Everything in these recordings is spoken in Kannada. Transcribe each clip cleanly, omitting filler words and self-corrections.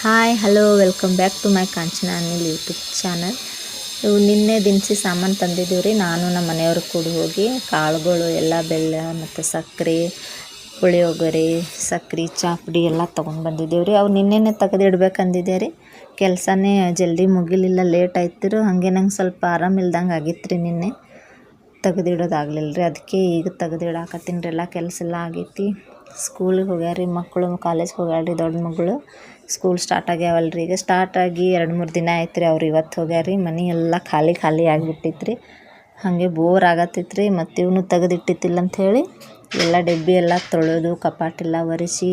Hi hello welcome back to my Kanchana Anil YouTube channel. ಇವು ನಿನ್ನೆ ದಿನಸಿ ಸಾಮಾನು ತಂದಿದ್ದೀವಿ ರೀ. ನಾನು ನಮ್ಮ ಮನೆಯವ್ರು ಕೂಡ ಹೋಗಿ ಕಾಳುಗಳು ಎಲ್ಲ ಬೆಲ್ಲ ಮತ್ತು ಸಕ್ಕರೆ, ಪುಳಿಯೋಗರೆ, ಸಕ್ಕರೆ, ಚಾಪುಡಿ ಎಲ್ಲ ತೊಗೊಂಡು ಬಂದಿದ್ದೀವಿ ರೀ. ಅವು ನಿನ್ನೆನೇ ತೆಗೆದಿಡ್ಬೇಕಂದಿದ್ದೆ ರೀ. ಕೆಲಸನೇ ಜಲ್ದಿ ಮುಗಿಲಿಲ್ಲ, ಲೇಟ್ ಆಯ್ತು. ಹಾಗೆ ನಂಗೆ ಸ್ವಲ್ಪ ಆರಾಮಿಲ್ದಂಗೆ ಆಗಿತ್ತು ರೀ. ನಿನ್ನೆ ತೆಗೆದಿಡೋದಾಗಲಿಲ್ಲ ರೀ. ಅದಕ್ಕೆ ಈಗ ತೆಗೆದಿಡಾಕತ್ತೀನಿ ರೀ. ಎಲ್ಲ ಕೆಲಸ ಎಲ್ಲ ಆಗೈತಿ. ಸ್ಕೂಲಿಗೆ ಹೋಗ್ಯಾರ ಮಕ್ಕಳು, ಕಾಲೇಜ್ಗೆ ಹೋಗ್ಯಾರ ರೀ. ದೊಡ್ಡ ಮಗಳು ಸ್ಕೂಲ್ ಸ್ಟಾರ್ಟ್ ಆಗ್ಯಾವಲ್ಲ ರೀ. ಈಗ ಸ್ಟಾರ್ಟ್ ಆಗಿ 2-3 ದಿನ ಆಯ್ತು ರೀ. ಅವ್ರು ಇವತ್ತು ಹೋಗ್ಯಾರ ರೀ. ಮನೆ ಎಲ್ಲ ಖಾಲಿ ಖಾಲಿ ಆಗಿಬಿಟ್ಟಿತ್ತು ರೀ. ಹಾಗೆ ಬೋರ್ ಆಗತ್ತಿತ್ತು ರೀ. ಮತ್ತು ಇವನು ತೆಗೆದಿಟ್ಟಿತ್ತಿಲ್ಲ ಅಂಥೇಳಿ ಎಲ್ಲ ಡಬ್ಬಿ ಎಲ್ಲ ತೊಳೆದು ಕಪಾಟೆಲ್ಲ ಒರೆಸಿ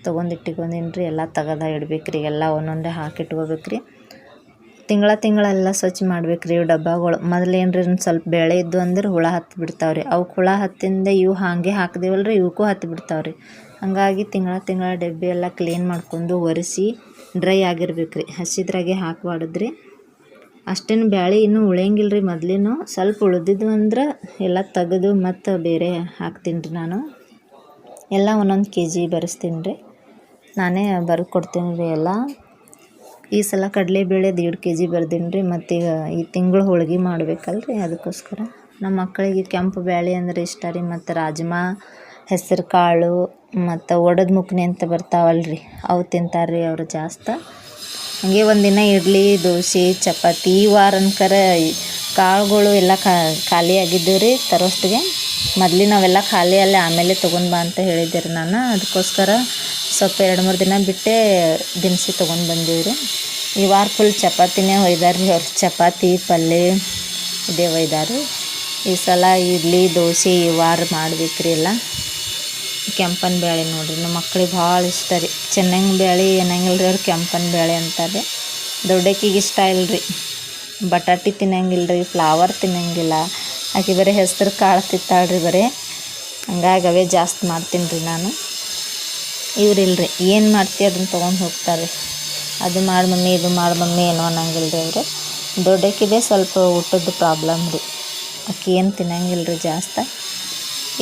ತೊಗೊಂಡಿಟ್ಟಿಕೊಂಡೀನಿ ರೀ. ಎಲ್ಲ ತೆಗೆದ ಇಡ್ಬೇಕು ರೀ. ಎಲ್ಲ ಒಂದೊಂದೇ ಹಾಕಿಟ್ಕೋಬೇಕು ರೀ. ತಿಂಗಳೆಲ್ಲ ಸ್ವಚ್ಛ ಮಾಡ್ಬೇಕು ರೀ. ಇವು ಡಬ್ಬಗಳು ಮೊದಲೇನ್ರಿ ಒಂದು ಸ್ವಲ್ಪ ಬೇಳೆ ಇದ್ದು ಅಂದ್ರೆ ಹುಳ ಹತ್ತಿ ಬಿಡ್ತಾವೆ ರೀ. ಅವು ಹುಳ ಹತ್ತಿಂದ ಇವು ಹಾಗೆ ಹಾಕಿದೇವಲ್ಲ ರೀ, ಇವಕ್ಕೂ ಹತ್ತಿ ಬಿಡ್ತಾವೆ ರೀ. ಹಾಗಾಗಿ ತಿಂಗಳ ಡಬ್ಬಿ ಎಲ್ಲ ಕ್ಲೀನ್ ಮಾಡ್ಕೊಂಡು ಒರೆಸಿ ಡ್ರೈ ಆಗಿರ್ಬೇಕು ರೀ. ಹಸಿದ್ರಾಗೆ ಹಾಕಬಾರ್ದು ರೀ. ಅಷ್ಟೇನು ಬ್ಯಾಳೆ ಇನ್ನೂ ಉಳಿಯಂಗಿಲ್ಲ ರೀ. ಮೊದಲೇನು ಸ್ವಲ್ಪ ಉಳಿದಿದ್ದು ಅಂದ್ರೆ ಎಲ್ಲ ತೆಗೆದು ಮತ್ತು ಬೇರೆ ಹಾಕ್ತೀನಿ ರೀ. ನಾನು ಎಲ್ಲ 1 kg ಬರೆಸ್ತೀನಿ ರೀ. ನಾನೇ ಬರೆದು ಕೊಡ್ತೀನಿ ರೀ. ಎಲ್ಲ ಈ ಸಲ ಕಡಲೆಬೇಳೆದು 1 kg ಬರ್ದೀನಿ ರೀ. ಮತ್ತೀಗ ಈ ತಿಂಗಳು ಹೋಳ್ಗೆ ಮಾಡ್ಬೇಕಲ್ಲ ರೀ. ಅದಕ್ಕೋಸ್ಕರ ನಮ್ಮ ಮಕ್ಕಳಿಗೆ ಕೆಂಪು ಬ್ಯಾಳೆ ಅಂದರೆ ಇಷ್ಟ ರೀ. ಮತ್ತು ರಾಜ್ಮಾ, ಹೆಸರು ಕಾಳು ಮತ್ತು ಒಡದ ಮುಕ್ನಿ ಅಂತ ಬರ್ತಾವಲ್ಲ ರೀ, ಅವು ತಿಂತಾರೆ ರೀ ಅವರು ಜಾಸ್ತಿ. ಹಾಗೆ ಒಂದಿನ ಇಡ್ಲಿ, ದೋಸೆ, ಚಪಾತಿ. ಈ ವಾರ ಅನ್ಕರ ಕಾಳುಗಳು ಎಲ್ಲ ಖಾಲಿ ಆಗಿದ್ದವು ರೀ ತರೋಷ್ಟಿಗೆ. ನಾವೆಲ್ಲ ಖಾಲಿ ಅಲ್ಲೇ ಆಮೇಲೆ ತೊಗೊಂಡು ಬಾ ಅಂತ ಹೇಳಿದ್ದೆ ರೀ ನಾನು. ಅದಕ್ಕೋಸ್ಕರ ಸ್ವಲ್ಪ 2-3 ದಿನ ಬಿಟ್ಟೇ ದಿನಸಿ ತೊಗೊಂಡು ಬಂದೀವಿ ರೀ. ಈ ವಾರ ಫುಲ್ ಚಪಾತಿನೇ ಒಯ್ದಾರ ರೀ. ಅವ್ರು ಚಪಾತಿ ಪಲ್ಯ ಇದೇ ಒಯ್ದಾರು. ಈ ಸಲ ಇಡ್ಲಿ, ದೋಸೆ ಈ ವಾರ ಮಾಡ್ಬೇಕು ರೀ. ಎಲ್ಲ ಕೆಂಪನ ಬೇಳೆ ನೋಡಿರಿ, ನಮ್ಮ ಮಕ್ಳಿಗೆ ಭಾಳ ಇಷ್ಟ ರೀ. ಚೆನ್ನಾಗಿ ಬೇಳೆ ಏನಂಗಿಲ್ಲ ರೀ. ಅವ್ರು ಕೆಂಪನ ಬೇಳೆ ಅಂತಾರೆ. ದೊಡ್ಡಕ್ಕಿಗೆ ಇಷ್ಟ ಇಲ್ಲ ರೀ. ಬಟಾಟಿ ತಿನ್ನಂಗಿಲ್ಲ ರೀ, ಫ್ಲವರ್ ತಿನ್ನಂಗಿಲ್ಲ. ಆಕೆ ಬರೀ ಹೆಸರು ಕಾಳು ತಿಂತಾಳ್ರಿ ಬರೀ. ಹಂಗಾಗಿ ಅವೇ ಜಾಸ್ತಿ ಮಾಡ್ತೀನಿ ರೀ ನಾನು. ಇವ್ರಿಲ್ರಿ, ಏನು ಮಾಡ್ತೀವಿ ಅದನ್ನು ತೊಗೊಂಡು ಹೋಗ್ತಾರೆ. ಅದು ಮಾಡಿ ಮಮ್ಮಿ, ಇದು ಮಾಡಿ ಮಮ್ಮಿ ಏನೋ ಅನ್ನಂಗಿಲ್ಲ ರೀ ಅವರು. ದೊಡ್ಡಕ್ಕಿದೆ ಸ್ವಲ್ಪ ಊಟದ ಪ್ರಾಬ್ಲಮ್ ರೀ. ಆಕೆ ಏನು ತಿನ್ನಂಗಿಲ್ಲ ರೀ ಜಾಸ್ತಿ.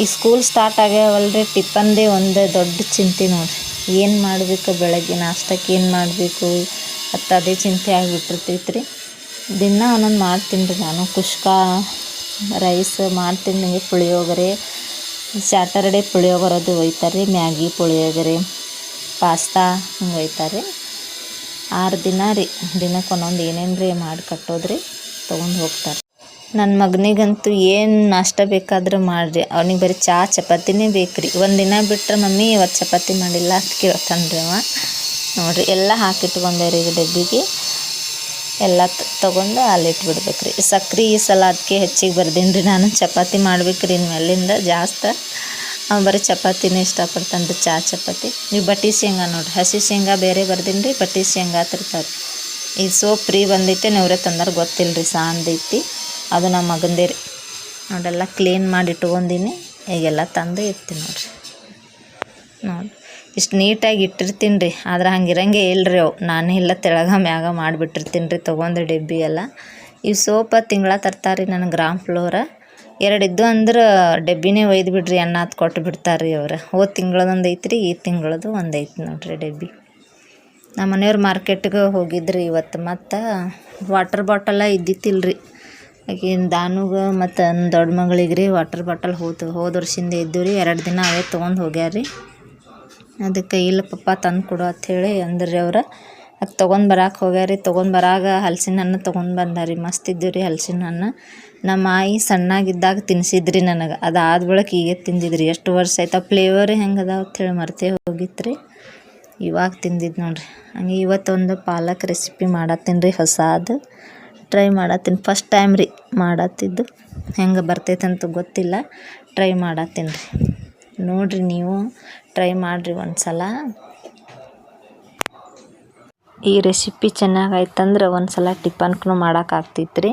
ಈ ಸ್ಕೂಲ್ ಸ್ಟಾರ್ಟ್ ಆಗ್ಯಾವಲ್ಲ ರೀ. ಟಿಫನ್ದೇ ಒಂದು ದೊಡ್ಡ ಚಿಂತೆ ನೋಡಿರಿ. ಏನು ಮಾಡಬೇಕು, ಬೆಳಗ್ಗೆ ನಾಷ್ಟಕ್ಕೆ ಏನು ಮಾಡಬೇಕು ಮತ್ತು ಅದೇ ಚಿಂತೆ ಆಗಿಬಿಟ್ಟಿರ್ತೈತೆ ರೀ. ದಿನ ಒಂದೊಂದು ಮಾಡ್ತೀನಿ ರೀ ನಾನು. ಕುಷ್ಕ ರೈಸ್ ಮಾಡ್ತೀನಿ. ನನಗೆ ಪುಳಿಯೋಗರೆ ಸ್ಯಾಟರ್ಡೆ ಪುಳಿಯೋಗರದು ಒಯ್ತಾರೆ ರೀ. ಮ್ಯಾಗಿ, ಪುಳಿಯೋಗರೆ, ಪಾಸ್ತಾ ಹಿಂಗೆ ಒಯ್ತಾರೆ ರೀ. 6 ದಿನ ರೀ. ದಿನಕ್ಕೆ ಒಂದೊಂದು ಏನೇನು ರೀ ಮಾಡಿ ಕಟ್ಟೋದ್ರಿ ತೊಗೊಂಡು ಹೋಗ್ತಾರೆ. ನನ್ನ ಮಗನಿಗಂತೂ ಏನು ನಾಷ್ಟ ಬೇಕಾದ್ರೆ ಮಾಡಿರಿ, ಅವ್ನಿಗೆ ಬರೀ ಚಪಾತಿನೇ ಬೇಕು ರೀ. ಒಂದಿನ ಬಿಟ್ಟರೆ ಮಮ್ಮಿ ಇವತ್ತು ಚಪಾತಿ ಮಾಡಿಲ್ಲ ಅಂತ ಕೇಳ್ತಾನೆ ರೀ ಅವ. ನೋಡಿರಿ, ಎಲ್ಲ ಹಾಕಿಟ್ಕೊಂಡೇವ್ರಿ ಈಗ ಡಬ್ಬಿಗೆ. ಎಲ್ಲ ತೊಗೊಂಡು ಅಲ್ಲಿ ಇಟ್ಬಿಡ್ಬೇಕು ರೀ. ಸಕ್ರೆ ಈ ಸಲ ಅದಕ್ಕೆ ಹೆಚ್ಚಿಗೆ ಬರ್ದೀನಿ ರೀ ನಾನು. ಚಪಾತಿ ಮಾಡ್ಬೇಕು ರೀ ಇನ್ಮೇಲಿಂದ ಜಾಸ್ತಿ. ಅವ್ನು ಬರೀ ಚಪಾತಿನೇ ಇಷ್ಟಪಡ್ತಾನೆ ರೀ, ಚಪಾತಿ. ನೀವು ಬಟ್ಟಿ ಶೇಂಗಾ ನೋಡಿರಿ, ಹಸಿ ಶೇಂಗಾ ಬೇರೆ ಬರ್ದೀನಿ ರೀ, ಬಟ್ಟಿ ಶೇಂಗಾ ತರ್ತಾರೆ. ಈಗ ಸೋಪ್ ಫ್ರೀ ಬಂದೈತೆ, ನೆವ್ರೆ ತಂದಾರ ಗೊತ್ತಿಲ್ಲ ರೀ. ಸಾಂದೈತಿ, ಅದು ನಮ್ಮ ಮಗಂದೇ ರೀ. ನೋಡೆಲ್ಲ ಕ್ಲೀನ್ ಮಾಡಿ ಇಟ್ಕೊಂಡೀನಿ. ಈಗೆಲ್ಲ ತಂದು ಇರ್ತೀನಿ ನೋಡಿರಿ. ನೋಡಿ, ಇಷ್ಟು ನೀಟಾಗಿ ಇಟ್ಟಿರ್ತೀನಿ ರೀ. ಆದ್ರೆ ಹಂಗೆ ಇರಂಗೆ ಇಲ್ಲ ರೀ ಅವು. ನಾನೇ ಎಲ್ಲ ತೆಳಗ ಮ್ಯಾಗ ಮಾಡಿಬಿಟ್ಟಿರ್ತೀನಿ ರೀ ತೊಗೊಂಡು ಡಬ್ಬಿ ಎಲ್ಲ. ಇವು ಸೋಪ ತಿಂಗಳ ತರ್ತಾರೆ ರೀ ನನಗೆ ಗ್ರಾಮ್ ಫ್ಲೋರ. 2 ಇದ್ದು ಅಂದ್ರೆ ಡಬ್ಬಿನೇ ಒಯ್ದು ಬಿಡ್ರಿ ಅನ್ನ ಅದು ಕೊಟ್ಟು ಬಿಡ್ತಾರೆ ರೀ ಅವ್ರು. ಹೋದ ತಿಂಗಳದೊಂದು ಐತೆ ರೀ, ಈ ತಿಂಗಳದು ಒಂದು ಐತೆ ನೋಡಿರಿ ಡಬ್ಬಿ. ನಮ್ಮ ಮನೆಯವ್ರು ಮಾರ್ಕೆಟ್ಗೆ ಹೋಗಿದ್ರಿ ಇವತ್ತು. ಮತ್ತು ವಾಟರ್ ಬಾಟಲ ಇದ್ದಿತ್ತಿಲ್ಲ ರೀ. ಆಕಿನ ದಾನುಗೆ ಮತ್ತು ದೊಡ್ಡ ಮಗಳಿಗೆ ರೀ ವಾಟರ್ ಬಾಟಲ್ ಹೋದ ವರ್ಷದಿಂದ ಇದ್ದು ರೀ. 2 ದಿನ ಅವೇ ತೊಗೊಂಡು ಹೋಗ್ಯಾರ ರೀ. ಅದಕ್ಕೆ ಇಲ್ಲ ಪಪ್ಪ ತಂದು ಕೊಡು ಅಂಥೇಳಿ ಅಂದ್ರಿ ಅವ್ರು. ಅದು ತೊಗೊಂಡು ಬರಕ್ಕೆ ಹೋಗ್ಯಾರ ರೀ. ತೊಗೊಂಡು ಬರಾಗ ಹಲಸಿನ ಹಣ್ಣು ತೊಗೊಂಡು ಬಂದಾರಿ. ಮಸ್ತ್ ಇದ್ದು ರೀ ಹಲಸಿನ ಹಣ್ಣು. ನಮ್ಮ ಆಯಿ ಸಣ್ಣಾಗಿದ್ದಾಗ ತಿನ್ನಿಸಿದ್ರಿ ನನಗೆ. ಅದಾದ ಬಳಿಕ ಈಗ ತಿಂದಿದ್ರಿ. ಎಷ್ಟು ವರ್ಷ ಆಯ್ತು. ಆ ಫ್ಲೇವರ್ ಹೆಂಗೆ ಅದಾವ ಅಂಥೇಳಿ ಮರ್ತೇ ಹೋಗಿತ್ತು ರೀ. ಇವಾಗ ತಿಂದಿದ್ದು ನೋಡಿರಿ. ಹಂಗೆ ಇವತ್ತೊಂದು ಪಾಲಕ್ ರೆಸಿಪಿ ಮಾಡತ್ತೀನಿ ರೀ. ಹೊಸದು ಟ್ರೈ ಮಾಡತ್ತೀನಿ. ಫಸ್ಟ್ ಟೈಮ್ ರೀ ಮಾಡತ್ತಿದ್ದು. ಹೆಂಗೆ ಬರ್ತೈತಂತ ಗೊತ್ತಿಲ್ಲ. ಟ್ರೈ ಮಾಡತ್ತೀನಿ ರೀ. ನೋಡಿರಿ, ನೀವು ಟ್ರೈ ಮಾಡಿರಿ ಒಂದು ಸಲ. ಈ ರೆಸಿಪಿ ಚೆನ್ನಾಗಾಯ್ತಂದ್ರೆ ಒಂದು ಸಲ ಟಿಫನ್ಗೂ ಮಾಡೋಕ್ಕಾಗ್ತೈತೆ ರೀ.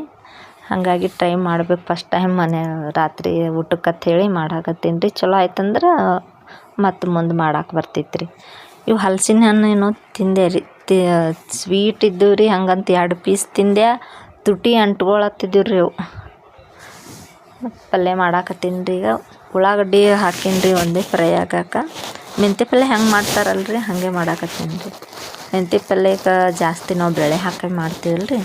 ಹಾಗಾಗಿ ಟ್ರೈ ಮಾಡ್ಬೇಕು. ಫಸ್ಟ್ ಟೈಮ್ ರಾತ್ರಿ ಊಟಕ್ಕೆ ಅಂಥೇಳಿ ಮಾಡಾಕತ್ತೀನಿ ರೀ. ಚಲೋ ಆಯ್ತಂದ್ರೆ ಮತ್ತು ಮುಂದೆ ಮಾಡಕ್ಕೆ ಬರ್ತೈತೆ ರೀ. ಇವು ಹಲಸಿನ ಹಣ್ಣು ಏನೋ ತಿಂದೆ ರೀ. ಸ್ವೀಟ್ ಇದ್ದು ರೀ. ಹಂಗಂತ 2 ಪೀಸ್ ತಿಂದೆ. ತುಟಿ ಅಂಟ್ಕೊಳತ್ತಿದ್ದೀವಿ ರೀ ಅವು. ಪಲ್ಯ ಮಾಡಾಕತ್ತೀನಿ ರೀ ಈಗ. ಉಳ್ಳಾಗಡ್ಡಿ ಹಾಕೀನಿ ರೀ ಒಂದೇ ಫ್ರೈ ಆಗಾಕ. ಮೆಂತ್ಯ ಪಲ್ಯ ಹೆಂಗೆ ಮಾಡ್ತಾರಲ್ರಿ ಹಾಗೆ ಮಾಡಾಕತ್ತೀನಿ ರೀ. ಮೆಂತ್ಯ ಪಲ್ಯಕ್ಕೆ ಜಾಸ್ತಿ ನಾವು ಬೇಳೆ ಹಾಕಿ ಮಾಡ್ತೀವಲ್ಲ ರೀ,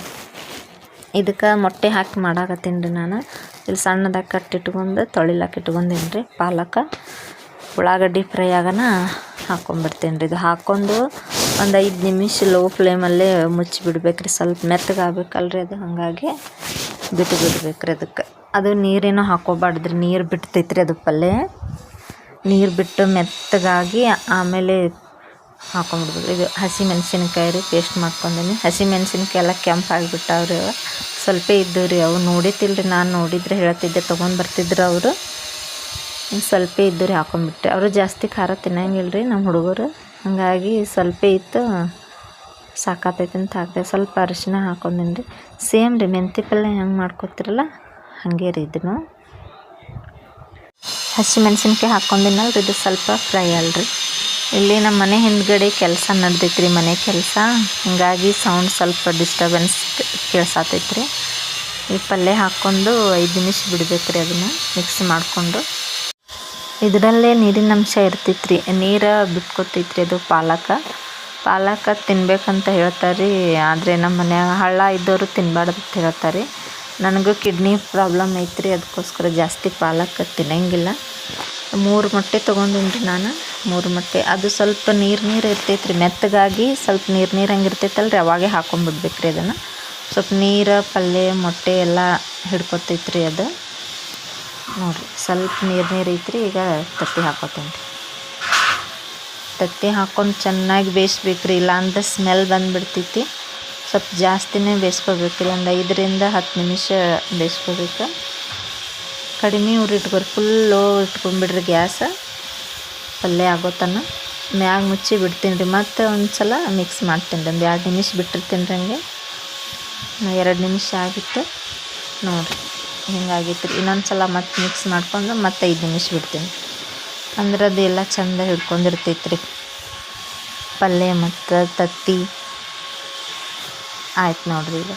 ಇದಕ್ಕೆ ಮೊಟ್ಟೆ ಹಾಕಿ ಮಾಡಾಕತ್ತೀನಿ ರೀ ನಾನು. ಇಲ್ಲಿ ಸಣ್ಣದಾಗಿ ಕಟ್ಟಿಟ್ಕೊಂಡು ತೊಳಿಲಾಕ ಇಟ್ಕೊಂಡೀನಿ ರೀ. ಪಾಲಕ ಉಳ್ಳಾಗಡ್ಡಿ ಫ್ರೈ ಆಗನ ಹಾಕ್ಕೊಂಬಿಡ್ತೀನಿ ರೀ. ಇದು ಹಾಕ್ಕೊಂಡು ಒಂದು 5 ನಿಮಿಷ ಲೋ ಫ್ಲೇಮಲ್ಲೇ ಮುಚ್ಚಿ ಬಿಡ್ಬೇಕು ರೀ. ಸ್ವಲ್ಪ ಮೆತ್ತಗಾಗಬೇಕಲ್ರಿ ಅದು, ಹಾಗಾಗಿ ಬಿಡ್ಬೇಕು ರೀ ಅದಕ್ಕೆ. ಅದು ನೀರೇನೋ ಹಾಕ್ಕೋಬಾರ್ದು ರೀ, ನೀರು ಬಿಡ್ತೈತೆ ರೀ ಅದು ಪಲ್ಯ. ನೀರು ಬಿಟ್ಟು ಮೆತ್ತಗಾಗಿ ಆಮೇಲೆ ಹಾಕ್ಕೊಂಬಿಡ್ಬೇಕು. ಇದು ಹಸಿ ಮೆಣಸಿನ್ಕಾಯಿ ರೀ, ಪೇಸ್ಟ್ ಮಾಡ್ಕೊಂಡೀನಿ. ಹಸಿ ಮೆಣಸಿನ್ಕಾಯಿ ಎಲ್ಲ ಕೆಂಪಾಗಿಬಿಟ್ಟಾವ್ರಿ. ಸ್ವಲ್ಪ ಇದ್ದವು ರೀ, ಅವು ನೋಡಿತಿಲ್ಲ ರೀ, ನಾನು ನೋಡಿದ್ರೆ ಹೇಳ್ತಿದ್ದೆ ತೊಗೊಂಡು ಬರ್ತಿದ್ರು ಅವರು. ಸ್ವಲ್ಪ ಇದ್ದು ರೀ ಹಾಕ್ಕೊಂಬಿಟ್ಟೆ. ಅವರು ಜಾಸ್ತಿ ಖಾರ ತಿನ್ನಂಗಿಲ್ಲ ರೀ ನಮ್ಮ ಹುಡುಗರು, ಹಾಗಾಗಿ ಸ್ವಲ್ಪ ಇತ್ತು ಸಾಕಾತೈತೆ ಅಂತ ಹಾಕ್ದೆ. ಸ್ವಲ್ಪ ಅರಿಶಿನ ಹಾಕ್ಕೊಂಡೀನಿ ರೀ. ಸೇಮ್ ರೀ ಮೆಂತ್ಯ ಪಲ್ಯ ಹೆಂಗೆ ಮಾಡ್ಕೊತಿರಲ್ಲ ಹಾಗೆ ರೀ ಇದನ್ನು. ಹಸಿ ಮೆಣಸಿನ್ಕಾಯಿ ಹಾಕ್ಕೊಂಡಿನಲ್ಲ ರೀ, ಇದು ಸ್ವಲ್ಪ ಫ್ರೈ ಅಲ್ರಿ. ಇಲ್ಲಿ ನಮ್ಮ ಮನೆ ಹಿಂದ್ಗಡೆ ಕೆಲಸ ನಡೆದೈತೆ ರೀ, ಮನೆ ಕೆಲಸ, ಹೀಗಾಗಿ ಸೌಂಡ್ ಸ್ವಲ್ಪ ಡಿಸ್ಟರ್ಬೆನ್ಸ್ ಕೇಳ್ಸಾತೈತೆ ರೀ. ಈ ಪಲ್ಯ ಹಾಕ್ಕೊಂಡು 5 ನಿಮಿಷ ಬಿಡ್ಬೇಕು ರೀ ಅದನ್ನು ಮಿಕ್ಸ್ ಮಾಡಿಕೊಂಡು. ಇದರಲ್ಲೇ ನೀರಿನ ಅಂಶ ಇರ್ತೈತೆ ರೀ, ನೀರು ಬಿಟ್ಕೊತೈತೆ ರೀ ಅದು ಪಾಲಕ ತಿನ್ಬೇಕಂತ ಹೇಳ್ತಾರೆ ರೀ. ಆದರೆ ನಮ್ಮ ಮನ್ಯಾಗ ಹಳ್ಳ ಇದ್ದವರು ತಿನ್ನಬಾರ್ದು ಅಂತ ಹೇಳ್ತಾರೆ. ನನಗೂ ಕಿಡ್ನಿ ಪ್ರಾಬ್ಲಮ್ ಐತೆ ರೀ, ಅದಕ್ಕೋಸ್ಕರ ಜಾಸ್ತಿ ಪಾಲಕ ತಿನ್ನಂಗಿಲ್ಲ. 3 ಮೊಟ್ಟೆ ತೊಗೊಂಡಿನಿ ರೀ ನಾನು. 3 ಮೊಟ್ಟೆ ಅದು ಸ್ವಲ್ಪ ನೀರು ಇರ್ತೈತೆ ರೀ, ಮೆತ್ತಗಾಗಿ ಸ್ವಲ್ಪ ನೀರು ಹಂಗೆ ಇರ್ತೈತಲ್ಲ ರೀ, ಅವಾಗೇ ಹಾಕ್ಕೊಂಬಿಡ್ಬೇಕು ರೀ ಅದನ್ನು. ಸ್ವಲ್ಪ ನೀರು ಪಲ್ಯ ಮೊಟ್ಟೆ ಎಲ್ಲ ಹಿಡ್ಕೊತೈತೆ ರೀ ಅದು. ನೋಡಿರಿ ಸ್ವಲ್ಪ ನೀರು ಐತ್ರಿ. ಈಗ ತತ್ತಿ ಹಾಕ್ಕೊತೀನಿ ರೀ. ತತ್ತಿ ಹಾಕ್ಕೊಂಡು ಚೆನ್ನಾಗಿ ಬೇಯಿಸ್ಬೇಕು ರೀ, ಇಲ್ಲಾಂದ್ರೆ ಸ್ಮೆಲ್ ಬಂದುಬಿಡ್ತೈತಿ. ಸ್ವಲ್ಪ ಜಾಸ್ತಿನೇ ಬೇಯಿಸ್ಕೋಬೇಕು ರೀ, ಒಂದು 5ರಿಂದ 10 ನಿಮಿಷ ಬೇಯಿಸ್ಕೋಬೇಕು. ಕಡಿಮೆ ಉರಿ ಇಟ್ಕೊರಿ, ಫುಲ್ ಲೋ ಇಟ್ಕೊಂಡ್ಬಿಡ್ರಿ ಗ್ಯಾಸ್. ಪಲ್ಯ ಆಗೋತನ ಮ್ಯಾಗ ಮುಚ್ಚಿ ಬಿಡ್ತೀನಿ ರೀ. ಮತ್ತು ಒಂದು ಸಲ ಮಿಕ್ಸ್ ಮಾಡ್ತೀನಿ ರೀ, ಒಂದು 2 ನಿಮಿಷ ಬಿಟ್ಟಿರ್ತೀನಿ ರೀ. ಹಂಗೆ 2 ನಿಮಿಷ ಆಗಿತ್ತು ನೋಡಿರಿ, ಹಿಂಗಾಗಿತ್ತು ರೀ. ಇನ್ನೊಂದು ಸಲ ಮತ್ತೆ ಮಿಕ್ಸ್ ಮಾಡ್ಕೊಂಡು ಮತ್ತೆ 5 ನಿಮಿಷ ಬಿಡ್ತೀನಿ. ಅಂದ್ರೆ ಅದೆಲ್ಲ ಚೆಂದ ಹಿಡ್ಕೊಂಡಿರ್ತೈತೆ ರೀ ಪಲ್ಯ ಮತ್ತು ತತ್ತಿ. ಆಯ್ತು ನೋಡಿರಿ, ಈಗ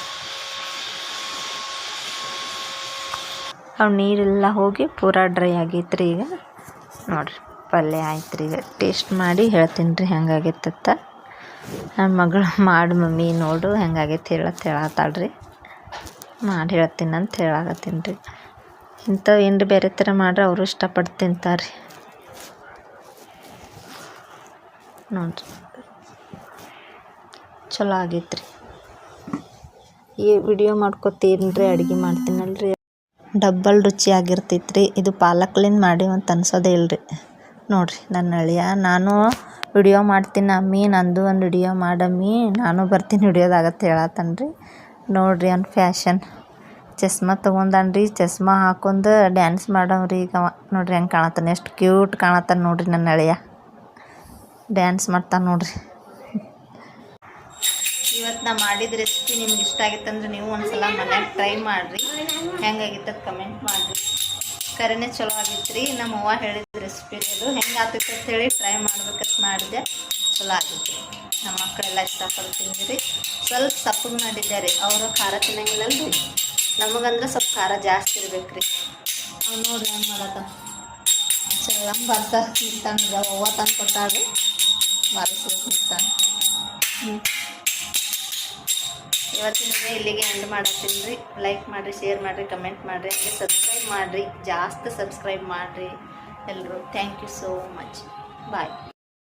ಅವು ನೀರೆಲ್ಲ ಹೋಗಿ ಪೂರಾ ಡ್ರೈ ಆಗೈತೆ ರೀ. ಈಗ ನೋಡಿರಿ ಪಲ್ಯ ಆಯ್ತು ರೀ. ಈಗ ಟೇಸ್ಟ್ ಮಾಡಿ ಹೇಳ್ತೀನಿ ರೀ ಹೆಂಗಾಗೈತತ್ತ. ನನ್ನ ಮಗಳು ಮಾಡಿ ಮಮ್ಮಿ ನೋಡು ಹೆಂಗಾಗೈತೆ ಹೇಳತ್ತಾಳ್ರಿ. ಮಾಡಿ ಹೇಳ್ತೀನಿ ಅಂತ ಹೇಳಾಕತ್ತೀನಿ ರೀ. ಇಂಥವು ಏನು ಬೇರೆ ಥರ ಮಾಡ್ರೆ ಅವರು ಇಷ್ಟಪಟ್ಟು ತಿಂತಾರೆ ರೀ. ನೋಡಿರಿ ಚಲೋ ಆಗೈತೆ ರೀ. ಈ ವಿಡಿಯೋ ಮಾಡ್ಕೊತೀನಿ ರೀ, ಅಡುಗೆ ಮಾಡ್ತೀನಲ್ರಿ, ಡಬ್ಬಲ್ ರುಚಿಯಾಗಿರ್ತೈತೆ ರೀ. ಇದು ಪಾಲಕ್ಲಿಂದ ಮಾಡಿ ಅಂತ ಅನ್ಸೋದೇ ಇಲ್ಲರಿ. ನೋಡಿರಿ ನನ್ನ ಅಳಿಯ, ನಾನು ವಿಡಿಯೋ ಮಾಡ್ತೀನಿ ಅಮ್ಮಿ, ನಂದು ಒಂದು ವಿಡಿಯೋ ಮಾಡಮ್ಮಿ, ನಾನು ಬರ್ತೀನಿ ವಿಡಿಯೋದಾಗತ್ತೆ ಹೇಳತ್ತಾನ ರೀ. ನೋಡಿರಿ ಅವ್ನ ಫ್ಯಾಷನ್, ಚಸ್ಮಾ ತೊಗೊಂಡಾನ್ರಿ. ಚಸ್ಮಾ ಹಾಕೊಂಡು ಡ್ಯಾನ್ಸ್ ಮಾಡವ್ರಿ ಈಗ ನೋಡಿರಿ ಹೆಂಗೆ ಕಾಣತ್ತಾನೆ, ಎಷ್ಟು ಕ್ಯೂಟ್ ಕಾಣತ್ತಾನ ನೋಡಿರಿ ನನ್ನ ಅಳಿಯ. ಡ್ಯಾನ್ಸ್ ಮಾಡ್ತಾನೆ ನೋಡಿರಿ. ಇವತ್ತು ನಾ ಮಾಡಿದ ರೆಸಿಪಿ ನಿಮ್ಗೆ ಇಷ್ಟ ಆಗಿತ್ತಂದ್ರೆ ನೀವು ಒಂದ್ಸಲ ಮನ್ಯಾಗ ಟ್ರೈ ಮಾಡಿರಿ. ಹೆಂಗಾಗಿತ್ತು ಕಮೆಂಟ್ ಮಾಡಿರಿ. ಕರೆನೇ ಚಲೋ ಆಗಿತ್ತು ರೀ. ನಮ್ಮ ಅವ್ವ ಹೇಳಿದ ರೆಸಿಪಿ ಅದು ಹೆಂಗೆ ಆಗ್ತೈತೆ ಅಂತ ಹೇಳಿ ಟ್ರೈ ಮಾಡ್ಬೇಕಂತ ಮಾಡಿದೆ. ಚಲೋ ಆಗಿತ್ತು ರೀ. ನಮ್ಮ ಮಕ್ಕಳೆಲ್ಲ ಇಷ್ಟಪಟ್ಟು ತಿಂದಿರಿ. ಸ್ವಲ್ಪ ಸಪ್ಪಗೆ ಮಾಡಿದ್ದೆ ರೀ, ಅವರು ಖಾರ ತಿನ್ನಂಗಿಲ್ಲಲ್ರಿ, ನಮಗಂದ್ರೆ ಸ್ವಲ್ಪ ಖಾರ ಜಾಸ್ತಿ ಇರ್ಬೇಕು ರೀ. ಅವ್ನು ನೋಡ್ರಿ ಹೆಂಗೆ ಮಾಡತ್ತ, ಚೆಲ್ಲಂ ಬರ್ತಾರೆ ನಿಂತಾನೆ. ಅವ್ವ ತಂದು ಕೊಟ್ಟಾಡ್ರಿ, ಬಾರಿಸ್ಬೇಕು ನಿಂತಾನೆ. ಇವತ್ತಿನ ಇಲ್ಲಿಗೆ ಎಂಡ್ ಮಾಡತ್ತೀನಿ ರೀ. ಲೈಕ್ ಮಾಡಿರಿ, ಶೇರ್ ಮಾಡಿರಿ, ಕಮೆಂಟ್ ಮಾಡಿರಿ, ಹಂಗೆ ಸಬ್ಸ್ಕ್ರೈಬ್ ಮಾಡಿರಿ, ಜಾಸ್ತಿ ಸಬ್ಸ್ಕ್ರೈಬ್ ಮಾಡಿರಿ ಎಲ್ಲರೂ. Thank you so much. Bye.